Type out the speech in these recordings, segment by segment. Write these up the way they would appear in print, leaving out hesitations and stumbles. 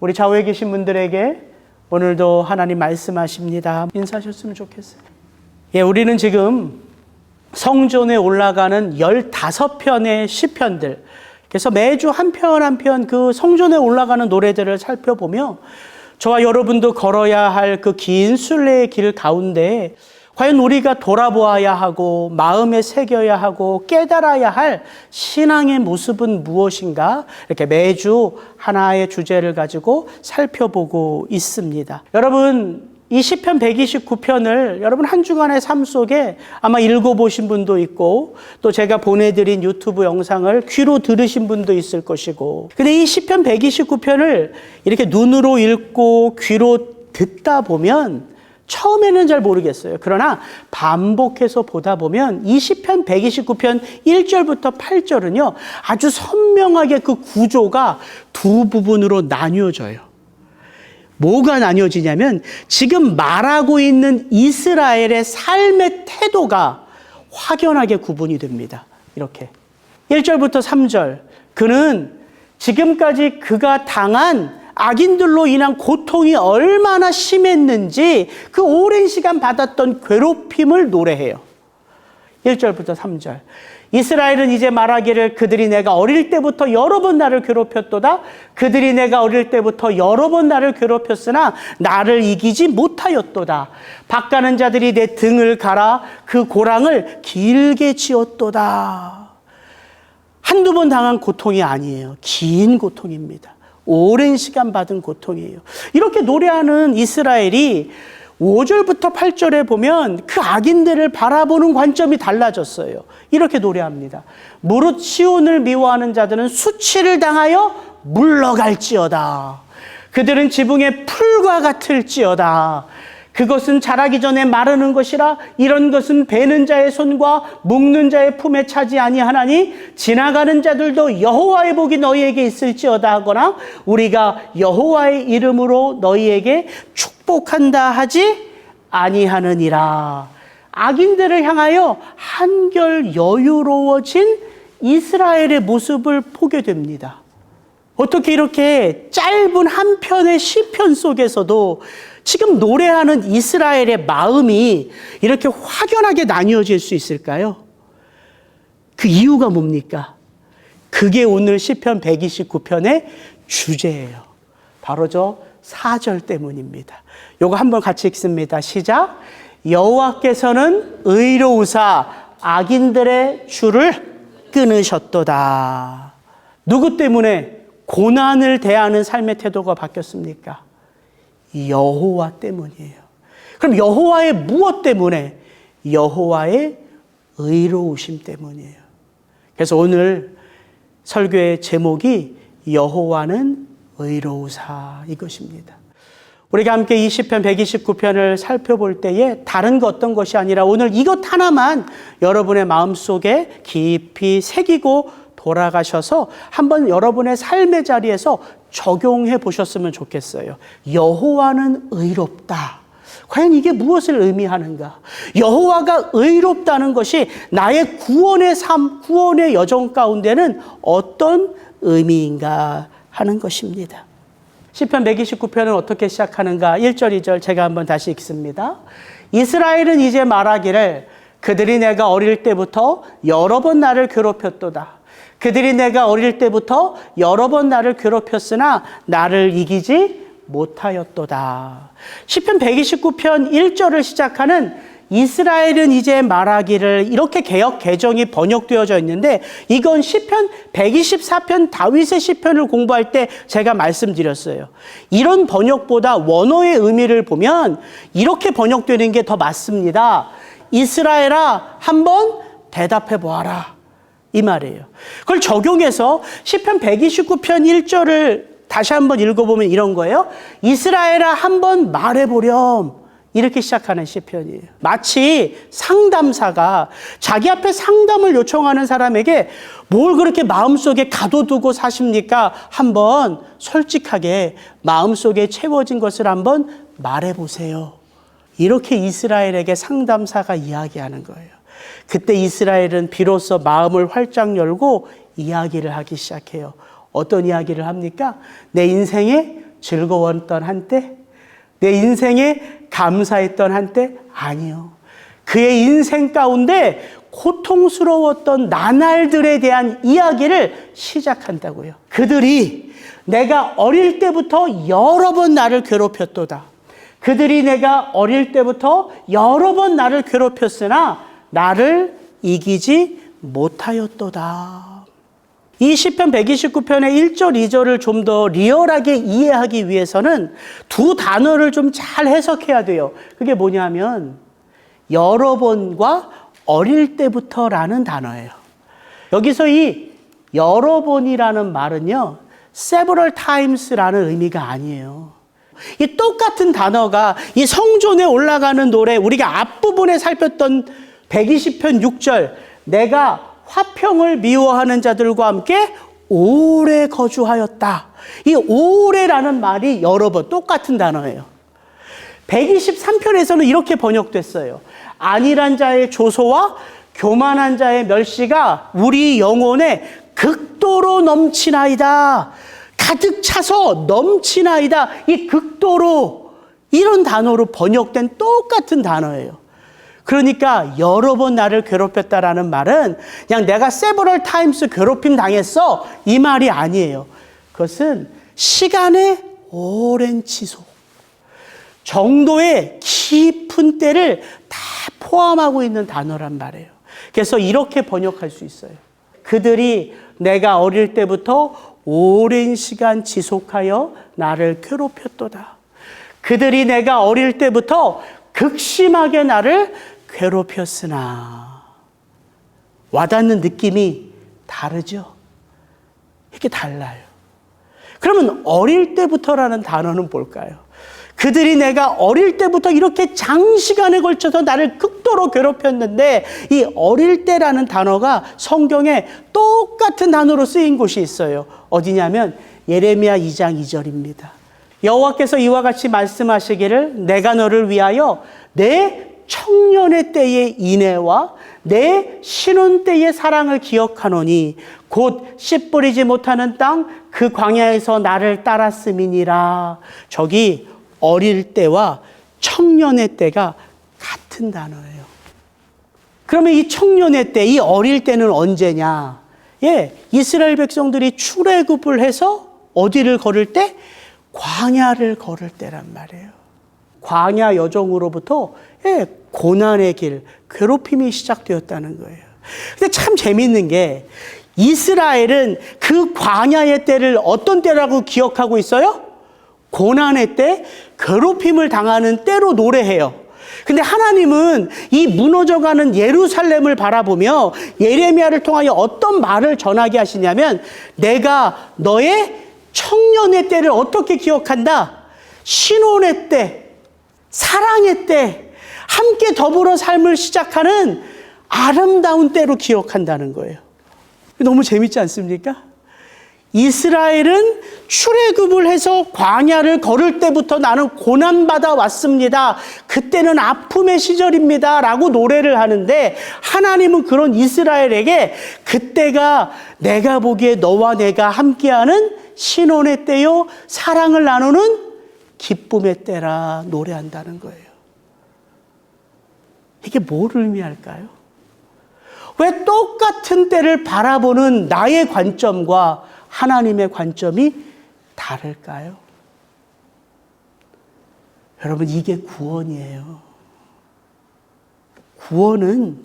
우리 좌우에 계신 분들에게 오늘도 하나님 말씀하십니다. 인사하셨으면 좋겠어요. 우리는 지금 성전에 올라가는 15편의 시편들, 그래서 매주 한 편 한 편 그 성전에 올라가는 노래들을 살펴보며 저와 여러분도 걸어야 할 그 긴 순례의 길 가운데 과연 우리가 돌아보아야 하고 마음에 새겨야 하고 깨달아야 할 신앙의 모습은 무엇인가? 이렇게 매주 하나의 주제를 가지고 살펴보고 있습니다. 여러분, 이 시편 129편을 여러분 한 주간의 삶 속에 아마 읽어보신 분도 있고 또 제가 보내드린 유튜브 영상을 귀로 들으신 분도 있을 것이고, 근데 이 시편 129편을 이렇게 눈으로 읽고 귀로 듣다 보면 처음에는 잘 모르겠어요. 그러나 반복해서 보다 보면 이 시편 129편 1절부터 8절은요 아주 선명하게 그 구조가 두 부분으로 나뉘어져요. 뭐가 나뉘어지냐면 지금 말하고 있는 이스라엘의 삶의 태도가 확연하게 구분이 됩니다. 이렇게 1절부터 3절, 그는 지금까지 그가 당한 악인들로 인한 고통이 얼마나 심했는지 그 오랜 시간 받았던 괴롭힘을 노래해요. 1절부터 3절. 이스라엘은 이제 말하기를 그들이 내가 어릴 때부터 여러 번 나를 괴롭혔도다. 그들이 내가 어릴 때부터 여러 번 나를 괴롭혔으나 나를 이기지 못하였도다. 밭가는 자들이 내 등을 갈아 그 고랑을 길게 지었도다. 한두 번 당한 고통이 아니에요. 긴 고통입니다. 오랜 시간 받은 고통이에요. 이렇게 노래하는 이스라엘이 5절부터 8절에 보면 그 악인들을 바라보는 관점이 달라졌어요. 이렇게 노래합니다. 무릇 시온을 미워하는 자들은 수치를 당하여 물러갈지어다. 그들은 지붕의 풀과 같을지어다. 그것은 자라기 전에 마르는 것이라. 이런 것은 베는 자의 손과 묶는 자의 품에 차지 아니하나니 지나가는 자들도 여호와의 복이 너희에게 있을지어다 하거나 우리가 여호와의 이름으로 너희에게 축복한다 하지 아니하느니라. 악인들을 향하여 한결 여유로워진 이스라엘의 모습을 보게 됩니다. 어떻게 이렇게 짧은 한 편의 시편 속에서도 지금 노래하는 이스라엘의 마음이 이렇게 확연하게 나뉘어질 수 있을까요? 그 이유가 뭡니까? 그게 오늘 시편 129편의 주제예요. 바로 저 4절 때문입니다. 요거 한번 같이 읽습니다. 시작. 여호와께서는 의로우사 악인들의 줄을 끊으셨도다. 누구 때문에 고난을 대하는 삶의 태도가 바뀌었습니까? 여호와 때문이에요. 그럼 여호와의 무엇 때문에? 여호와의 의로우심 때문이에요. 그래서 오늘 설교의 제목이 여호와는 의로우사 이것입니다. 우리가 함께 이 시편 129편을 살펴볼 때에 다른 거 어떤 것이 아니라 오늘 이것 하나만 여러분의 마음속에 깊이 새기고 돌아가셔서 한번 여러분의 삶의 자리에서 적용해 보셨으면 좋겠어요. 여호와는 의롭다. 과연 이게 무엇을 의미하는가? 여호와가 의롭다는 것이 나의 구원의 삶, 구원의 여정 가운데는 어떤 의미인가 하는 것입니다. 시편 129편은 어떻게 시작하는가? 1절, 2절 제가 한번 다시 읽습니다. 이스라엘은 이제 말하기를 그들이 내가 어릴 때부터 여러 번 나를 괴롭혔도다. 그들이 내가 어릴 때부터 여러 번 나를 괴롭혔으나 나를 이기지 못하였도다. 시편 129편 1절을 시작하는 이스라엘은 이제 말하기를 이렇게 개역 개정이 번역되어져 있는데 이건 시편 124편 다윗의 시편을 공부할 때 제가 말씀드렸어요. 이런 번역보다 원어의 의미를 보면 이렇게 번역되는 게 더 맞습니다. 이스라엘아 한번 대답해 보아라. 이 말이에요. 그걸 적용해서 시편 129편 1절을 다시 한번 읽어보면 이런 거예요. 이스라엘아 한번 말해보렴. 이렇게 시작하는 시편이에요. 마치 상담사가 자기 앞에 상담을 요청하는 사람에게 뭘 그렇게 마음속에 가둬두고 사십니까? 한번 솔직하게 마음속에 채워진 것을 한번 말해보세요. 이렇게 이스라엘에게 상담사가 이야기하는 거예요. 그때 이스라엘은 비로소 마음을 활짝 열고 이야기를 하기 시작해요. 어떤 이야기를 합니까? 내 인생의 즐거웠던 한때? 내 인생에 감사했던 한때? 아니요. 그의 인생 가운데 고통스러웠던 나날들에 대한 이야기를 시작한다고요. 그들이 내가 어릴 때부터 여러 번 나를 괴롭혔도다. 그들이 내가 어릴 때부터 여러 번 나를 괴롭혔으나 나를 이기지 못하였도다. 이 시편 129편의 1절, 2절을 좀 더 리얼하게 이해하기 위해서는 두 단어를 좀 잘 해석해야 돼요. 그게 뭐냐면 여러 번과 어릴 때부터라는 단어예요. 여기서 이 여러 번이라는 말은요, several times라는 의미가 아니에요. 이 똑같은 단어가 이 성전에 올라가는 노래, 우리가 앞부분에 살폈던 120편 6절, 내가 화평을 미워하는 자들과 함께 오래 거주하였다. 이 오래라는 말이 여러 번 똑같은 단어예요. 123편에서는 이렇게 번역됐어요. 안일한 자의 조소와 교만한 자의 멸시가 우리 영혼에 극도로 넘치나이다. 가득 차서 넘치나이다. 이 극도로, 이런 단어로 번역된 똑같은 단어예요. 그러니까 여러 번 나를 괴롭혔다라는 말은 그냥 내가 several times 괴롭힘 당했어, 이 말이 아니에요. 그것은 시간의 오랜 지속, 정도의 깊은 때를 다 포함하고 있는 단어란 말이에요. 그래서 이렇게 번역할 수 있어요. 그들이 내가 어릴 때부터 오랜 시간 지속하여 나를 괴롭혔도다. 그들이 내가 어릴 때부터 극심하게 나를 괴롭혔으나. 와닿는 느낌이 다르죠? 이렇게 달라요. 그러면 어릴 때부터라는 단어는 뭘까요? 그들이 내가 어릴 때부터 이렇게 장시간에 걸쳐서 나를 극도로 괴롭혔는데, 이 어릴 때라는 단어가 성경에 똑같은 단어로 쓰인 곳이 있어요. 어디냐면 예레미야 2장 2절입니다. 여호와께서 이와 같이 말씀하시기를, 내가 너를 위하여 내 청년의 때의 인애와 내 신혼 때의 사랑을 기억하노니 곧 씨 뿌리지 못하는 땅 그 광야에서 나를 따랐음이니라. 저기 어릴 때와 청년의 때가 같은 단어예요. 그러면 이 청년의 때, 이 어릴 때는 언제냐? 이스라엘 백성들이 출애굽을 해서 어디를 걸을 때? 광야를 걸을 때란 말이에요. 광야 여정으로부터 고난의 길, 괴롭힘이 시작되었다는 거예요. 근데 참 재밌는 게 이스라엘은 그 광야의 때를 어떤 때라고 기억하고 있어요? 고난의 때, 괴롭힘을 당하는 때로 노래해요. 근데 하나님은 이 무너져가는 예루살렘을 바라보며 예레미야를 통하여 어떤 말을 전하게 하시냐면, 내가 너의 청년의 때를 어떻게 기억한다? 신혼의 때, 사랑의 때, 함께 더불어 삶을 시작하는 아름다운 때로 기억한다는 거예요. 너무 재밌지 않습니까? 이스라엘은 출애굽을 해서 광야를 걸을 때부터 나는 고난받아 왔습니다. 그때는 아픔의 시절입니다. 라고 노래를 하는데, 하나님은 그런 이스라엘에게 그때가 내가 보기에 너와 내가 함께하는 신혼의 때요, 사랑을 나누는 기쁨의 때라 노래한다는 거예요. 이게 뭘 의미할까요? 왜 똑같은 때를 바라보는 나의 관점과 하나님의 관점이 다를까요? 여러분, 이게 구원이에요. 구원은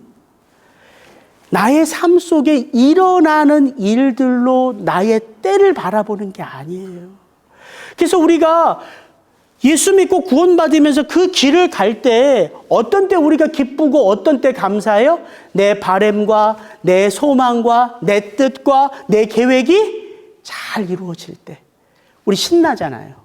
나의 삶 속에 일어나는 일들로 나의 때를 바라보는 게 아니에요. 그래서 우리가 예수 믿고 구원받으면서 그 길을 갈 때 어떤 때 우리가 기쁘고 어떤 때 감사해요? 내 바램과 내 소망과 내 뜻과 내 계획이 잘 이루어질 때 우리 신나잖아요.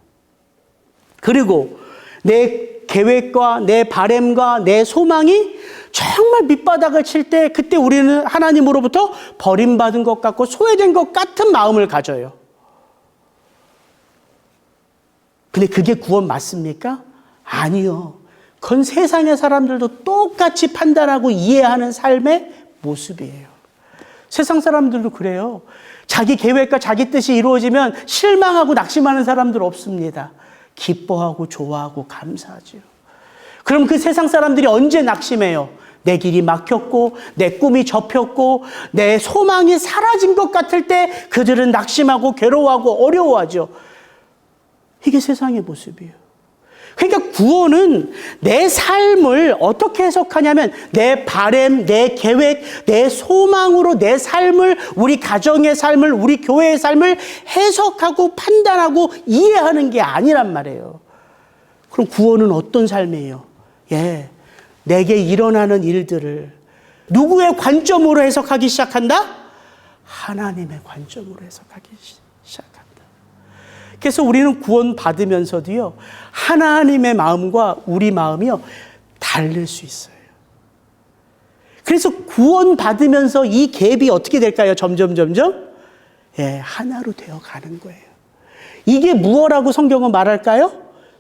그리고 내 계획과 내 바램과 내 소망이 정말 밑바닥을 칠 때, 그때 우리는 하나님으로부터 버림받은 것 같고 소외된 것 같은 마음을 가져요. 근데 그게 구원 맞습니까? 아니요. 그건 세상의 사람들도 똑같이 판단하고 이해하는 삶의 모습이에요. 세상 사람들도 그래요. 자기 계획과 자기 뜻이 이루어지면 실망하고 낙심하는 사람들 없습니다. 기뻐하고 좋아하고 감사하죠. 그럼 그 세상 사람들이 언제 낙심해요? 내 길이 막혔고 내 꿈이 접혔고 내 소망이 사라진 것 같을 때 그들은 낙심하고 괴로워하고 어려워하죠. 이게 세상의 모습이에요. 그러니까 구원은 내 삶을 어떻게 해석하냐면 내 바램, 내 계획, 내 소망으로 내 삶을, 우리 가정의 삶을, 우리 교회의 삶을 해석하고 판단하고 이해하는 게 아니란 말이에요. 그럼 구원은 어떤 삶이에요? 내게 일어나는 일들을 누구의 관점으로 해석하기 시작한다? 하나님의 관점으로 해석하기 시작한다. 그래서 우리는 구원 받으면서도요, 하나님의 마음과 우리 마음이요, 다를 수 있어요. 그래서 구원 받으면서 이 갭이 어떻게 될까요? 점점. 하나로 되어 가는 거예요. 이게 무엇라고 성경은 말할까요?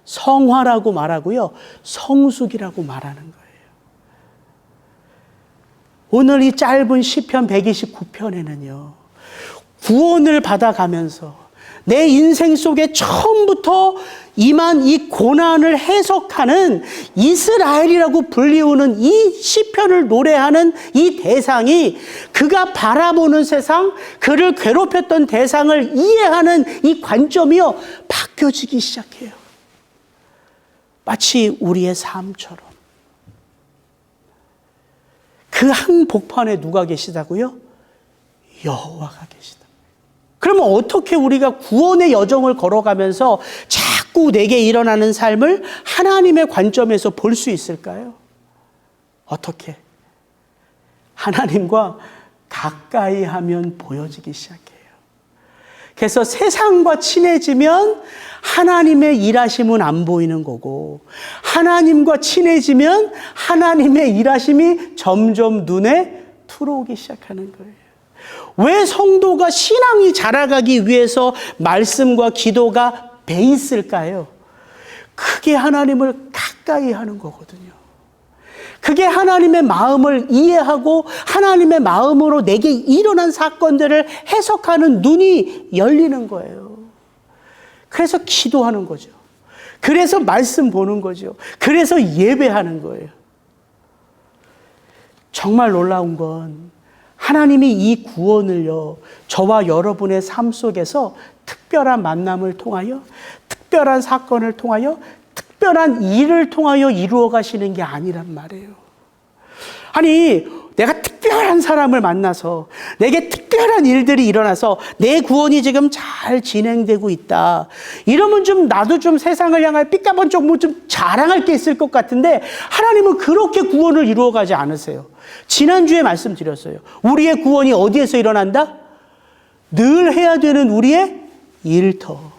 성화라고 말하고요, 성숙이라고 말하는 거예요. 오늘 이 짧은 시편 129편에는요, 구원을 받아가면서 내 인생 속에 처음부터 임한 이 고난을 해석하는 이스라엘이라고 불리우는 이 시편을 노래하는 이 대상이 그가 바라보는 세상, 그를 괴롭혔던 대상을 이해하는 이 관점이요, 바뀌어지기 시작해요. 마치 우리의 삶처럼. 그 한복판에 누가 계시다고요? 여호와가 계시다. 그러면 어떻게 우리가 구원의 여정을 걸어가면서 자꾸 내게 일어나는 삶을 하나님의 관점에서 볼 수 있을까요? 어떻게? 하나님과 가까이 하면 보여지기 시작해요. 그래서 세상과 친해지면 하나님의 일하심은 안 보이는 거고, 하나님과 친해지면 하나님의 일하심이 점점 눈에 들어오기 시작하는 거예요. 왜 성도가 신앙이 자라가기 위해서 말씀과 기도가 베이스일까요? 그게 하나님을 가까이 하는 거거든요. 그게 하나님의 마음을 이해하고 하나님의 마음으로 내게 일어난 사건들을 해석하는 눈이 열리는 거예요. 그래서 기도하는 거죠. 그래서 말씀 보는 거죠. 그래서 예배하는 거예요. 정말 놀라운 건 하나님이 이 구원을요, 저와 여러분의 삶 속에서 특별한 만남을 통하여, 특별한 사건을 통하여, 특별한 일을 통하여 이루어 가시는 게 아니란 말이에요. 아니, 내가 특별한 사람을 만나서 내게 특별한 일들이 일어나서 내 구원이 지금 잘 진행되고 있다, 이러면 좀 나도 좀 세상을 향해 삐까번쩍 뭐 좀 자랑할 게 있을 것 같은데, 하나님은 그렇게 구원을 이루어 가지 않으세요. 지난주에 말씀드렸어요. 우리의 구원이 어디에서 일어난다? 늘 해야 되는 우리의 일터,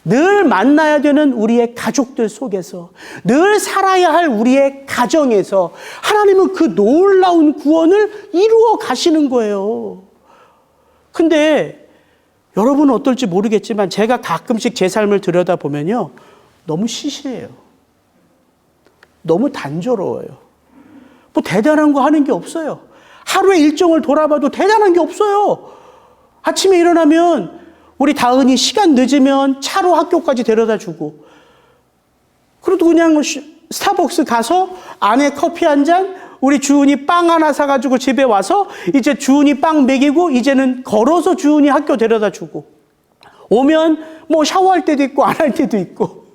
늘 만나야 되는 우리의 가족들 속에서, 늘 살아야 할 우리의 가정에서 하나님은 그 놀라운 구원을 이루어 가시는 거예요. 근데 여러분은 어떨지 모르겠지만 제가 가끔씩 제 삶을 들여다보면요, 너무 시시해요. 너무 단조로워요. 뭐 대단한 거 하는 게 없어요. 하루의 일정을 돌아봐도 대단한 게 없어요. 아침에 일어나면 우리 다은이 시간 늦으면 차로 학교까지 데려다 주고, 그래도 그냥 스타벅스 가서 아내 커피 한 잔, 우리 주은이 빵 하나 사가지고 집에 와서 이제 주은이 빵 먹이고, 이제는 걸어서 주은이 학교 데려다 주고, 오면 뭐 샤워할 때도 있고 안 할 때도 있고,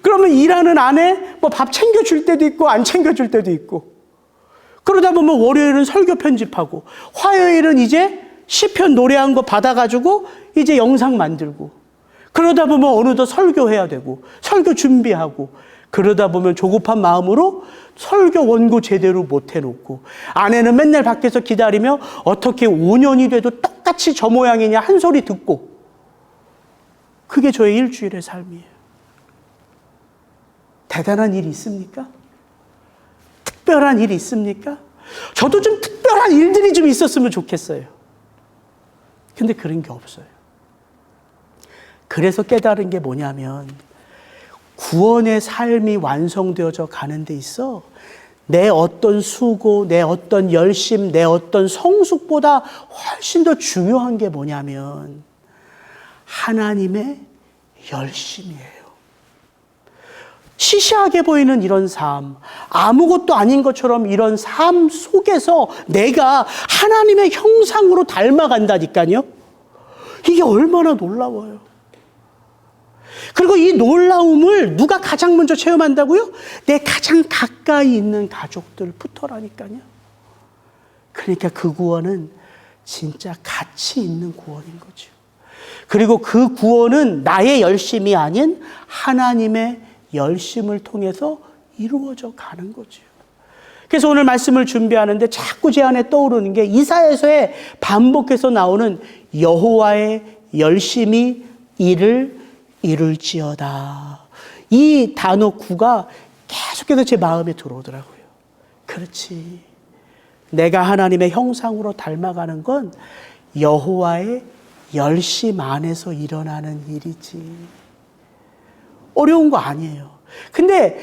그러면 일하는 아내 뭐 밥 챙겨줄 때도 있고 안 챙겨줄 때도 있고, 그러다 보면 월요일은 설교 편집하고, 화요일은 이제 시편 노래한 거 받아가지고 이제 영상 만들고, 그러다 보면 어느덧 설교해야 되고 설교 준비하고, 그러다 보면 조급한 마음으로 설교 원고 제대로 못 해놓고, 아내는 맨날 밖에서 기다리며 어떻게 5년이 돼도 똑같이 저 모양이냐 한 소리 듣고, 그게 저의 일주일의 삶이에요. 대단한 일이 있습니까? 특별한 일이 있습니까? 저도 좀 특별한 일들이 좀 있었으면 좋겠어요. 근데 그런 게 없어요. 그래서 깨달은 게 뭐냐면, 구원의 삶이 완성되어져 가는 데 있어 내 어떤 수고, 내 어떤 열심, 내 어떤 성숙보다 훨씬 더 중요한 게 뭐냐면 하나님의 열심이에요. 시시하게 보이는 이런 삶, 아무것도 아닌 것처럼 이런 삶 속에서 내가 하나님의 형상으로 닮아간다니까요. 이게 얼마나 놀라워요. 그리고 이 놀라움을 누가 가장 먼저 체험한다고요? 내 가장 가까이 있는 가족들부터라니까요. 그러니까 그 구원은 진짜 가치 있는 구원인 거죠. 그리고 그 구원은 나의 열심이 아닌 하나님의 열심을 통해서 이루어져 가는 거죠. 그래서 오늘 말씀을 준비하는데 자꾸 제 안에 떠오르는 게 이사야서에 반복해서 나오는 여호와의 열심이 이를 이룰지어다. 이 단어 구가 계속해서 제 마음에 들어오더라고요. 그렇지. 내가 하나님의 형상으로 닮아가는 건 여호와의 열심 안에서 일어나는 일이지. 어려운 거 아니에요. 근데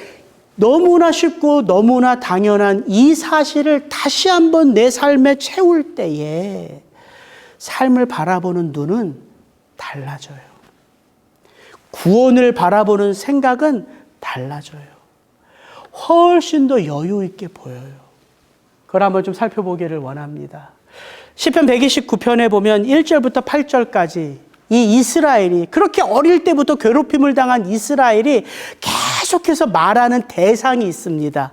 너무나 쉽고 너무나 당연한 이 사실을 다시 한번 내 삶에 채울 때에 삶을 바라보는 눈은 달라져요. 구원을 바라보는 생각은 달라져요. 훨씬 더 여유 있게 보여요. 그걸 한번 좀 살펴보기를 원합니다. 시편 129편에 보면 1절부터 8절까지 이 이스라엘이 그렇게 어릴 때부터 괴롭힘을 당한 이스라엘이 계속해서 말하는 대상이 있습니다.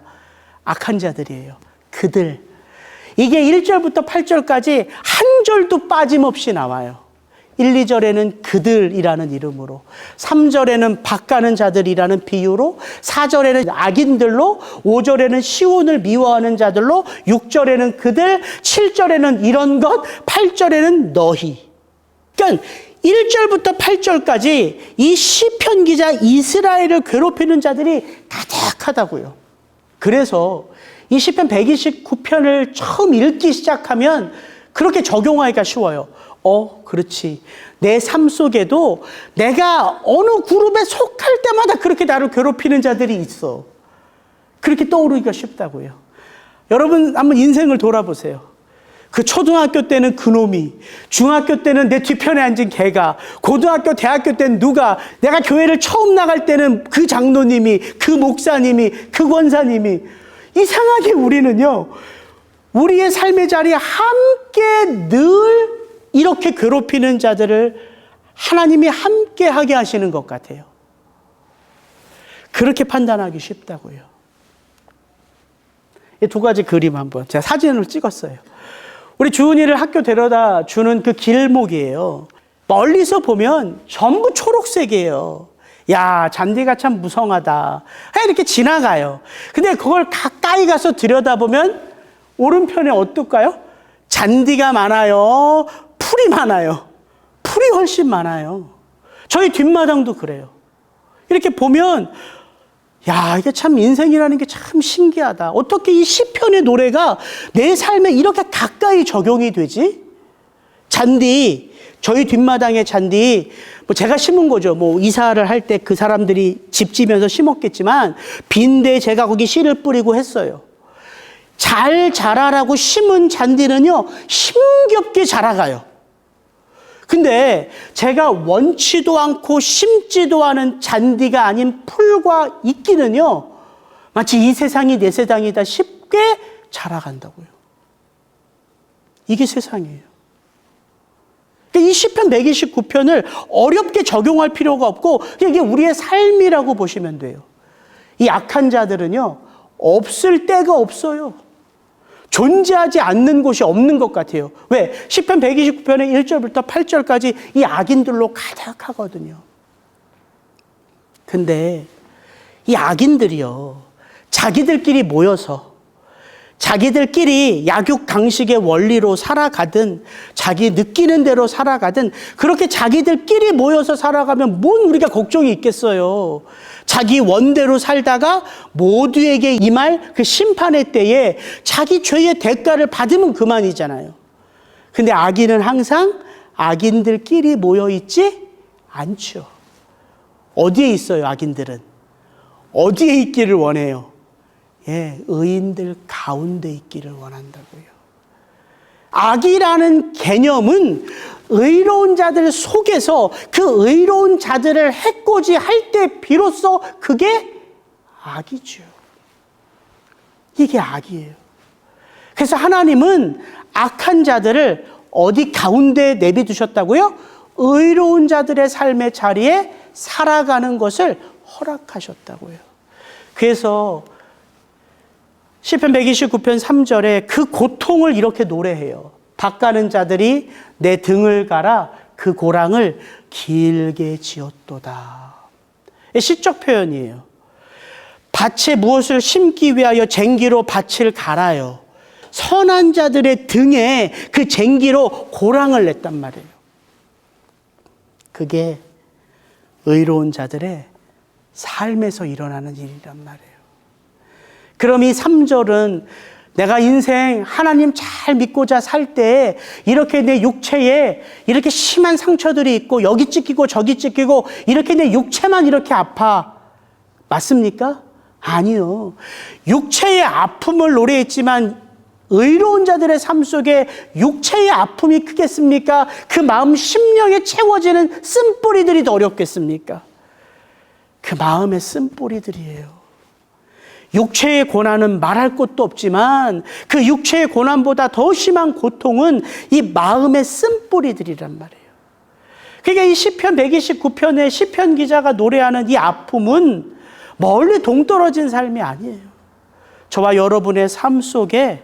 악한 자들이에요. 그들. 이게 1절부터 8절까지 한 절도 빠짐없이 나와요. 1, 2절에는 그들이라는 이름으로, 3절에는 밭가는 자들이라는 비유로, 4절에는 악인들로, 5절에는 시온을 미워하는 자들로, 6절에는 그들, 7절에는 이런 것, 8절에는 너희. 그러니까 1절부터 8절까지 이 시편 기자 이스라엘을 괴롭히는 자들이 가득하다고요. 그래서 이 시편 129편을 처음 읽기 시작하면 그렇게 적용하기가 쉬워요. 그렇지. 내 삶 속에도 내가 어느 그룹에 속할 때마다 그렇게 나를 괴롭히는 자들이 있어. 그렇게 떠오르기가 쉽다고요. 여러분 한번 인생을 돌아보세요. 그 초등학교 때는 그놈이, 중학교 때는 내 뒤편에 앉은 걔가, 고등학교, 대학교 때는 누가, 내가 교회를 처음 나갈 때는 그 장로님이, 그 목사님이, 그 권사님이. 이상하게 우리는요, 우리의 삶의 자리에 함께 늘 이렇게 괴롭히는 자들을 하나님이 함께 하게 하시는 것 같아요. 그렇게 판단하기 쉽다고요. 이 두 가지 그림 한번, 제가 사진을 찍었어요. 우리 주은이를 학교 데려다 주는 그 길목이에요. 멀리서 보면 전부 초록색이에요. 야, 잔디가 참 무성하다. 이렇게 지나가요. 근데 그걸 가까이 가서 들여다보면 오른편에 어떨까요? 잔디가 많아요. 풀이 많아요. 풀이 훨씬 많아요. 저희 뒷마당도 그래요. 이렇게 보면 야, 이게 참 인생이라는 게 참 신기하다. 어떻게 이 시편의 노래가 내 삶에 이렇게 가까이 적용이 되지? 잔디, 저희 뒷마당의 잔디, 제가 심은 거죠. 이사를 할 때 그 사람들이 집 지면서 심었겠지만 빈대에 제가 거기 씨를 뿌리고 했어요. 잘 자라라고 심은 잔디는요, 힘겹게 자라가요. 근데 제가 원치도 않고 심지도 않은 잔디가 아닌 풀과 이끼는요, 마치 이 세상이 내 세상이다 쉽게 자라간다고요. 이게 세상이에요. 이 시편 129편을 어렵게 적용할 필요가 없고 이게 우리의 삶이라고 보시면 돼요. 이 악한 자들은요, 없을 데가 없어요. 존재하지 않는 곳이 없는 것 같아요. 왜? 시편 129편의 1절부터 8절까지 이 악인들로 가득하거든요. 근데 이 악인들이요, 자기들끼리 모여서 자기들끼리 약육강식의 원리로 살아가든 자기 느끼는 대로 살아가든 그렇게 자기들끼리 모여서 살아가면 뭔 우리가 걱정이 있겠어요. 자기 원대로 살다가 모두에게 임할 그 심판의 때에 자기 죄의 대가를 받으면 그만이잖아요. 근데 악인은 항상 악인들끼리 모여있지 않죠. 어디에 있어요, 악인들은? 어디에 있기를 원해요? 의인들 가운데 있기를 원한다고요. 악이라는 개념은 의로운 자들 속에서 그 의로운 자들을 해코지 할 때 비로소 그게 악이죠. 이게 악이에요. 그래서 하나님은 악한 자들을 어디 가운데 내비두셨다고요? 의로운 자들의 삶의 자리에 살아가는 것을 허락하셨다고요. 그래서 시편 129편 3절에 그 고통을 이렇게 노래해요. 밭 가는 자들이 내 등을 갈아 그 고랑을 길게 지었도다. 시적 표현이에요. 밭에 무엇을 심기 위하여 쟁기로 밭을 갈아요. 선한 자들의 등에 그 쟁기로 고랑을 냈단 말이에요. 그게 의로운 자들의 삶에서 일어나는 일이란 말이에요. 그럼 이 3절은 내가 인생 하나님 잘 믿고자 살 때 이렇게 내 육체에 이렇게 심한 상처들이 있고 여기 찢기고 저기 찢기고 이렇게 내 육체만 이렇게 아파. 맞습니까? 아니요. 육체의 아픔을 노래했지만 의로운 자들의 삶 속에 육체의 아픔이 크겠습니까? 그 마음 심령에 채워지는 쓴뿌리들이 더 어렵겠습니까? 그 마음의 쓴뿌리들이에요. 육체의 고난은 말할 것도 없지만 그 육체의 고난보다 더 심한 고통은 이 마음의 쓴뿌리들이란 말이에요. 그러니까 이 시편 129편의 시편 기자가 노래하는 이 아픔은 멀리 동떨어진 삶이 아니에요. 저와 여러분의 삶 속에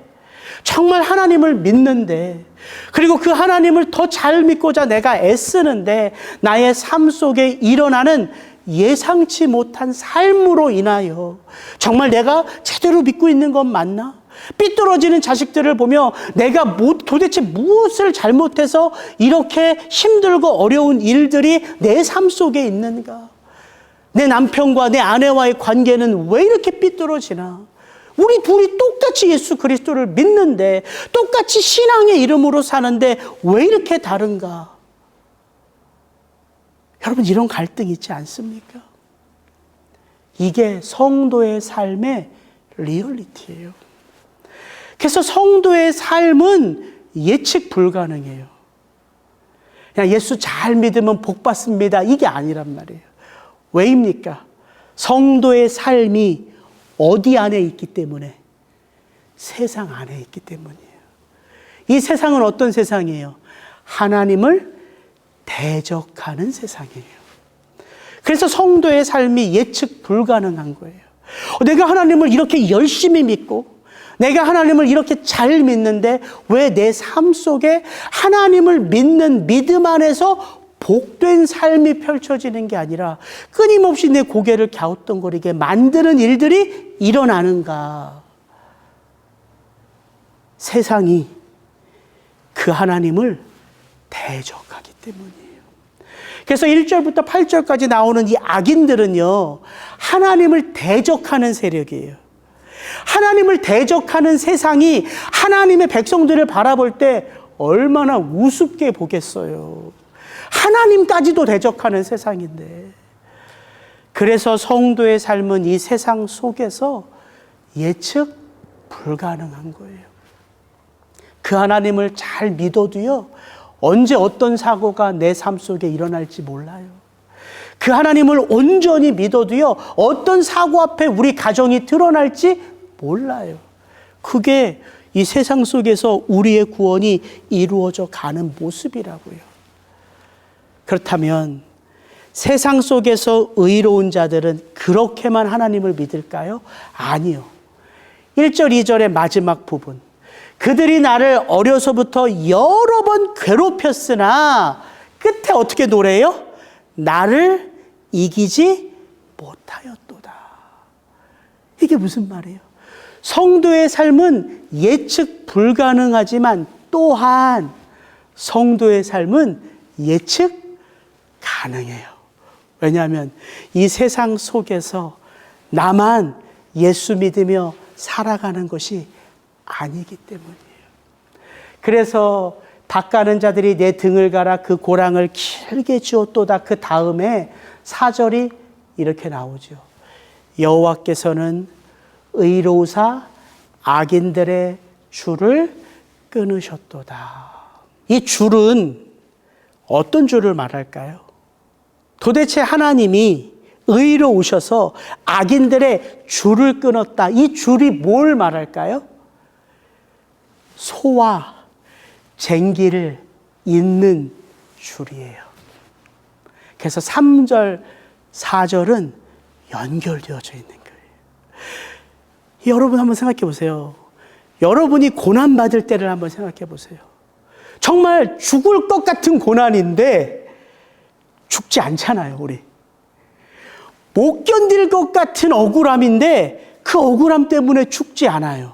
정말 하나님을 믿는데 그리고 그 하나님을 더 잘 믿고자 내가 애쓰는데 나의 삶 속에 일어나는 예상치 못한 삶으로 인하여 정말 내가 제대로 믿고 있는 건 맞나? 삐뚤어지는 자식들을 보며 내가 도대체 무엇을 잘못해서 이렇게 힘들고 어려운 일들이 내 삶 속에 있는가? 내 남편과 내 아내와의 관계는 왜 이렇게 삐뚤어지나? 우리 둘이 똑같이 예수 그리스도를 믿는데 똑같이 신앙의 이름으로 사는데 왜 이렇게 다른가? 여러분 이런 갈등이 있지 않습니까? 이게 성도의 삶의 리얼리티예요. 그래서 성도의 삶은 예측 불가능해요. 그냥 예수 잘 믿으면 복 받습니다. 이게 아니란 말이에요. 왜입니까? 성도의 삶이 어디 안에 있기 때문에? 세상 안에 있기 때문이에요. 이 세상은 어떤 세상이에요? 하나님을 대적하는 세상이에요. 그래서 성도의 삶이 예측 불가능한 거예요. 내가 하나님을 이렇게 열심히 믿고 내가 하나님을 이렇게 잘 믿는데 왜 내 삶 속에 하나님을 믿는 믿음 안에서 복된 삶이 펼쳐지는 게 아니라 끊임없이 내 고개를 갸우뚱거리게 만드는 일들이 일어나는가? 세상이 그 하나님을 대적하기 때문이에요. 그래서 1절부터 8절까지 나오는 이 악인들은요, 하나님을 대적하는 세력이에요. 하나님을 대적하는 세상이 하나님의 백성들을 바라볼 때 얼마나 우습게 보겠어요. 하나님까지도 대적하는 세상인데. 그래서 성도의 삶은 이 세상 속에서 예측 불가능한 거예요. 그 하나님을 잘 믿어도요, 언제 어떤 사고가 내 삶 속에 일어날지 몰라요. 그 하나님을 온전히 믿어도요, 어떤 사고 앞에 우리 가정이 드러날지 몰라요. 그게 이 세상 속에서 우리의 구원이 이루어져 가는 모습이라고요. 그렇다면 세상 속에서 의로운 자들은 그렇게만 하나님을 믿을까요? 아니요. 1절, 2절의 마지막 부분. 그들이 나를 어려서부터 여러 번 괴롭혔으나 끝에 어떻게 노래해요? 나를 이기지 못하였도다. 이게 무슨 말이에요? 성도의 삶은 예측 불가능하지만 또한 성도의 삶은 예측 가능해요. 왜냐하면 이 세상 속에서 나만 예수 믿으며 살아가는 것이 아니기 때문이에요. 그래서 밭 가는 자들이 내 등을 갈아 그 고랑을 길게 지었도다. 그 다음에 4절이 이렇게 나오죠. 여호와께서는 의로우사 악인들의 줄을 끊으셨도다. 이 줄은 어떤 줄을 말할까요? 도대체 하나님이 의로우셔서 악인들의 줄을 끊었다. 이 줄이 뭘 말할까요? 소와 쟁기를 잇는 줄이에요. 그래서 3절, 4절은 연결되어져 있는 거예요. 여러분 한번 생각해 보세요. 여러분이 고난받을 때를 한번 생각해 보세요. 정말 죽을 것 같은 고난인데 죽지 않잖아요, 우리. 못 견딜 것 같은 억울함인데 그 억울함 때문에 죽지 않아요.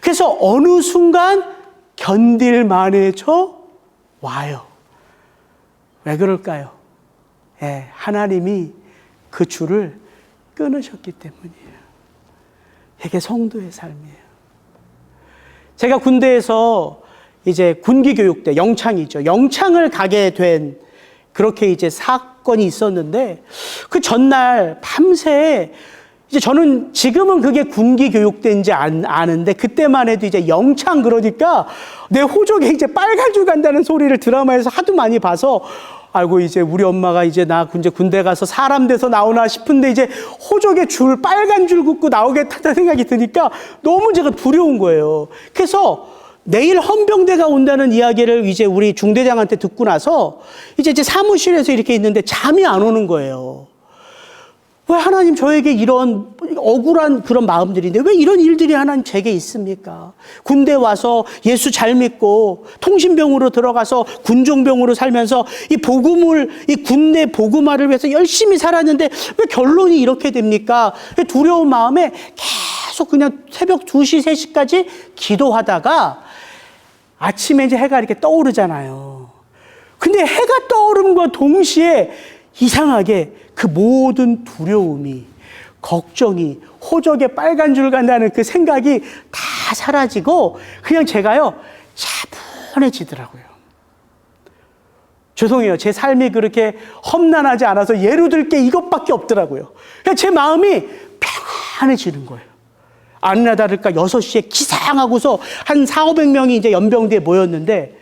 그래서 어느 순간 견딜만해져 와요. 왜 그럴까요? 하나님이 그 줄을 끊으셨기 때문이에요. 이게 성도의 삶이에요. 제가 군대에서 이제 군기교육대, 영창이죠. 영창을 가게 된 그렇게 이제 사건이 있었는데 그 전날 밤새 이제 저는 지금은 그게 군기교육대인지 아는데 그때만 해도 이제 영창 그러니까 내 호적에 이제 빨간 줄 간다는 소리를 드라마에서 하도 많이 봐서 아이고 이제 우리 엄마가 이제 나 이제 군대 가서 사람 돼서 나오나 싶은데 이제 호적에 줄 빨간 줄 긋고 나오겠다는 생각이 드니까 너무 제가 두려운 거예요. 그래서 내일 헌병대가 온다는 이야기를 이제 우리 중대장한테 듣고 나서 이제 사무실에서 이렇게 있는데 잠이 안 오는 거예요. 왜 하나님 저에게 이런 억울한 그런 마음들인데 왜 이런 일들이 하나님 제게 있습니까? 군대 와서 예수 잘 믿고 통신병으로 들어가서 군종병으로 살면서 이 군대 복음화를 위해서 열심히 살았는데 왜 결론이 이렇게 됩니까? 두려운 마음에 계속 그냥 새벽 2시, 3시까지 기도하다가 아침에 이제 해가 이렇게 떠오르잖아요. 근데 해가 떠오름과 동시에 이상하게 그 모든 두려움이, 걱정이, 호적에 빨간 줄 간다는 그 생각이 다 사라지고 그냥 제가요, 차분해지더라고요. 죄송해요. 제 삶이 그렇게 험난하지 않아서 예로 들 게 이것밖에 없더라고요. 그냥 제 마음이 평안해지는 거예요. 아니나 다를까 6시에 기상하고서 한 400~500명이 이제 연병대에 모였는데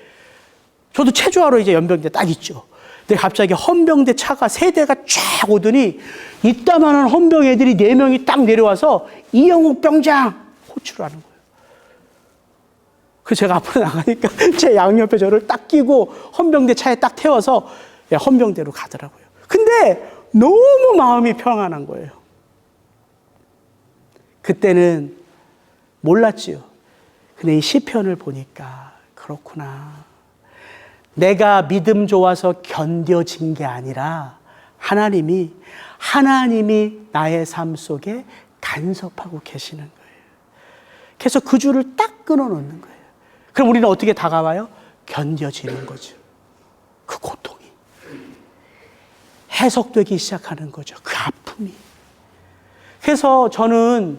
저도 체조하러 이제 연병대 딱 있죠. 근데 갑자기 헌병대 차가 3대가 쫙 오더니 이따만한 헌병 애들이 4명이 딱 내려와서 이영욱 병장 호출을 하는 거예요. 그래서 제가 앞으로 나가니까 제 양옆에 저를 딱 끼고 헌병대 차에 딱 태워서 헌병대로 가더라고요. 근데 너무 마음이 평안한 거예요. 그때는 몰랐지요. 근데 이 시편을 보니까 그렇구나. 내가 믿음 좋아서 견뎌진 게 아니라 하나님이 나의 삶 속에 간섭하고 계시는 거예요. 그래서 그 줄을 딱 끊어놓는 거예요. 그럼 우리는 어떻게 다가와요? 견뎌지는 거죠. 그 고통이. 해석되기 시작하는 거죠. 그 아픔이. 그래서 저는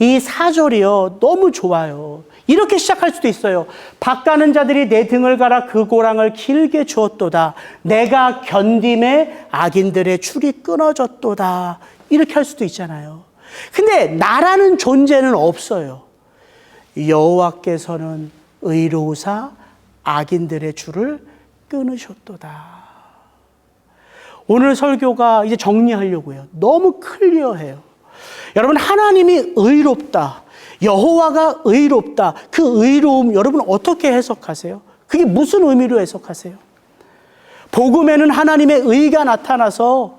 이 4절이요. 너무 좋아요. 이렇게 시작할 수도 있어요. 박 가는 자들이 내 등을 갈아 그 고랑을 길게 주었도다. 내가 견딤에 악인들의 줄이 끊어졌도다. 이렇게 할 수도 있잖아요. 근데 나라는 존재는 없어요. 여호와께서는 의로우사 악인들의 줄을 끊으셨도다. 오늘 설교가 이제 정리하려고요. 너무 클리어해요. 여러분, 하나님이 의롭다. 여호와가 의롭다. 그 의로움 여러분 어떻게 해석하세요? 그게 무슨 의미로 해석하세요? 복음에는 하나님의 의가 나타나서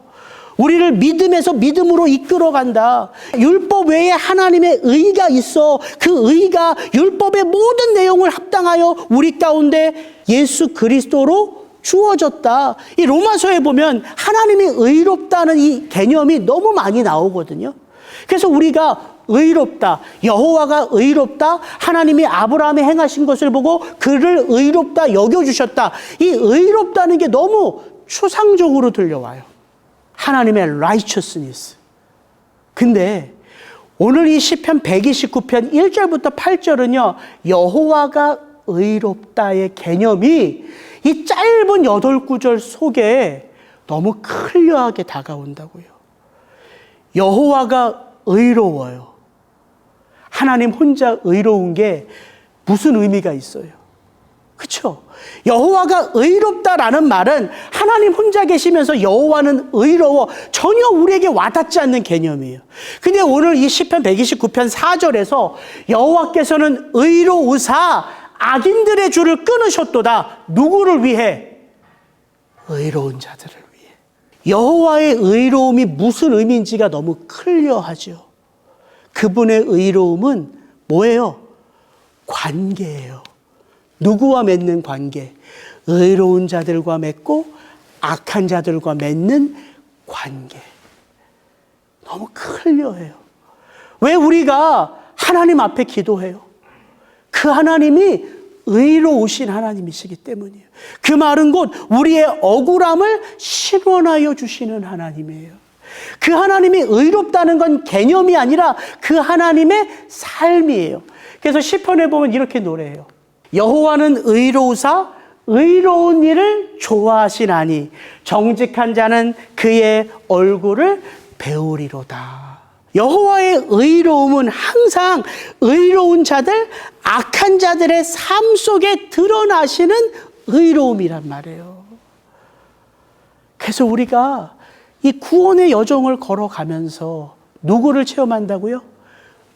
우리를 믿음에서 믿음으로 이끌어간다. 율법 외에 하나님의 의가 있어. 그 의가 율법의 모든 내용을 합당하여 우리 가운데 예수 그리스도로 주어졌다. 이 로마서에 보면 하나님이 의롭다는 이 개념이 너무 많이 나오거든요. 그래서 우리가 의롭다, 여호와가 의롭다, 하나님이 아브라함이 행하신 것을 보고 그를 의롭다 여겨주셨다. 이 의롭다는 게 너무 추상적으로 들려와요. 하나님의 righteousness. 근데 오늘 이 시편 129편 1절부터 8절은요. 여호와가 의롭다의 개념이 이 짧은 8구절 속에 너무 클리어하게 다가온다고요. 여호와가 의로워요. 하나님 혼자 의로운 게 무슨 의미가 있어요? 그렇죠? 여호와가 의롭다라는 말은 하나님 혼자 계시면서 여호와는 의로워 전혀 우리에게 와닿지 않는 개념이에요. 근데 오늘 이 시편 129편 4절에서 여호와께서는 의로우사 악인들의 줄을 끊으셨도다. 누구를 위해? 의로운 자들을 위해. 여호와의 의로움이 무슨 의미인지가 너무 클리어하죠. 그분의 의로움은 뭐예요? 관계예요. 누구와 맺는 관계? 의로운 자들과 맺고 악한 자들과 맺는 관계. 너무 클리어해요. 왜 우리가 하나님 앞에 기도해요? 그 하나님이 의로우신 하나님이시기 때문이에요. 그 말은 곧 우리의 억울함을 실현하여 주시는 하나님이에요. 그 하나님이 의롭다는 건 개념이 아니라 그 하나님의 삶이에요. 그래서 시편에 보면 이렇게 노래해요. 여호와는 의로우사 의로운 일을 좋아하시나니 정직한 자는 그의 얼굴을 배우리로다. 여호와의 의로움은 항상 의로운 자들, 악한 자들의 삶 속에 드러나시는 의로움이란 말이에요. 그래서 우리가 이 구원의 여정을 걸어가면서 누구를 체험한다고요?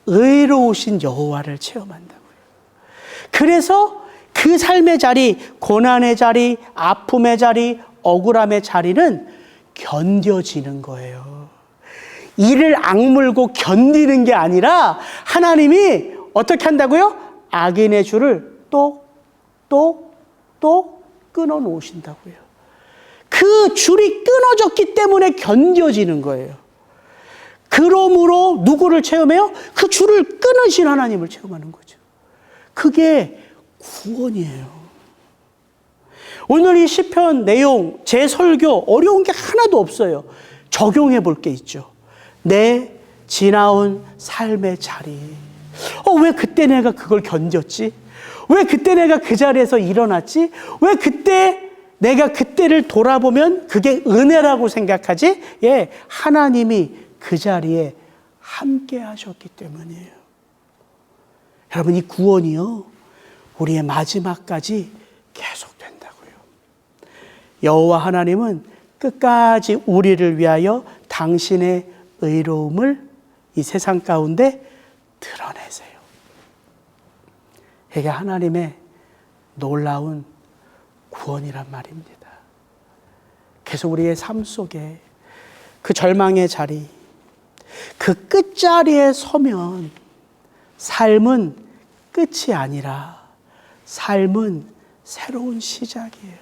의로우신 여호와를 체험한다고요. 그래서 그 삶의 자리, 고난의 자리, 아픔의 자리, 억울함의 자리는 견뎌지는 거예요. 이를 악물고 견디는 게 아니라 하나님이 어떻게 한다고요? 악인의 줄을 또 끊어 놓으신다고요. 그 줄이 끊어졌기 때문에 견뎌지는 거예요. 그러므로 누구를 체험해요? 그 줄을 끊으신 하나님을 체험하는 거죠. 그게 구원이에요. 오늘 이 시편 내용, 제 설교 어려운 게 하나도 없어요. 적용해 볼 게 있죠. 내 지나온 삶의 자리. 왜 그때 내가 그걸 견뎠지? 왜 그때 내가 그 자리에서 일어났지? 왜 그때 내가 그때를 돌아보면 그게 은혜라고 생각하지? 예, 하나님이 그 자리에 함께 하셨기 때문이에요. 여러분, 이 구원이요, 우리의 마지막까지 계속된다고요. 여호와 하나님은 끝까지 우리를 위하여 당신의 의로움을 이 세상 가운데 드러내세요. 이게 하나님의 놀라운 구원이란 말입니다. 그래서 우리의 삶 속에 그 절망의 자리, 그 끝자리에 서면 삶은 끝이 아니라 삶은 새로운 시작이에요.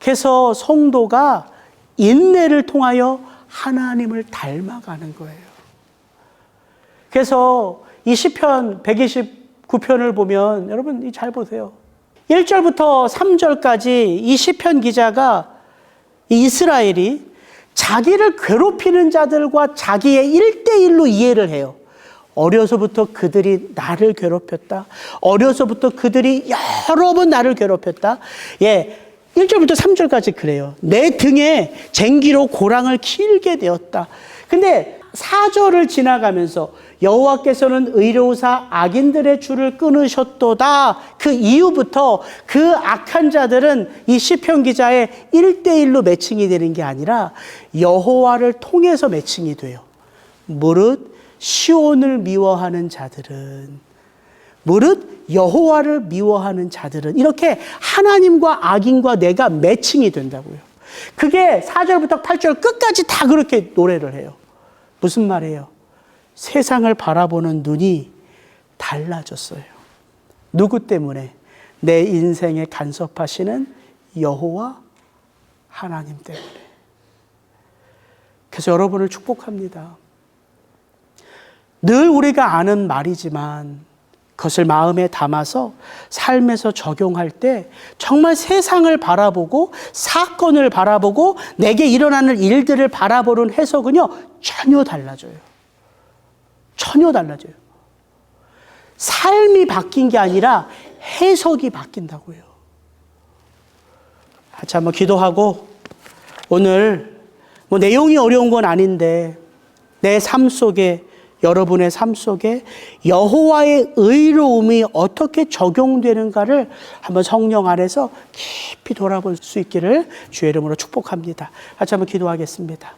그래서 성도가 인내를 통하여 하나님을 닮아가는 거예요. 그래서 이 시편 129편을 보면 여러분 잘 보세요. 1절부터 3절까지 이 시편 기자가 이스라엘이 자기를 괴롭히는 자들과 자기의 1대1로 이해를 해요. 어려서부터 그들이 나를 괴롭혔다. 어려서부터 그들이 여러 번 나를 괴롭혔다. 예, 1절부터 3절까지 그래요. 내 등에 쟁기로 고랑을 길게 되었다. 근데 4절을 지나가면서 여호와께서는 의로우사 악인들의 줄을 끊으셨도다. 그 이후부터 그 악한 자들은 이 시편 기자의 1대1로 매칭이 되는 게 아니라 여호와를 통해서 매칭이 돼요. 무릇 시온을 미워하는 자들은, 무릇 여호와를 미워하는 자들은, 이렇게 하나님과 악인과 내가 매칭이 된다고요. 그게 4절부터 8절 끝까지 다 그렇게 노래를 해요. 무슨 말이에요? 세상을 바라보는 눈이 달라졌어요. 누구 때문에? 내 인생에 간섭하시는 여호와 하나님 때문에. 그래서 여러분을 축복합니다. 늘 우리가 아는 말이지만 그것을 마음에 담아서 삶에서 적용할 때 정말 세상을 바라보고 사건을 바라보고 내게 일어나는 일들을 바라보는 해석은요, 전혀 달라져요. 전혀 달라져요. 삶이 바뀐 게 아니라 해석이 바뀐다고요. 같이 한번 기도하고, 오늘 뭐 내용이 어려운 건 아닌데 내 삶 속에 여러분의 삶 속에 여호와의 의로움이 어떻게 적용되는가를 한번 성령 안에서 깊이 돌아볼 수 있기를 주의 이름으로 축복합니다. 같이 한번 기도하겠습니다.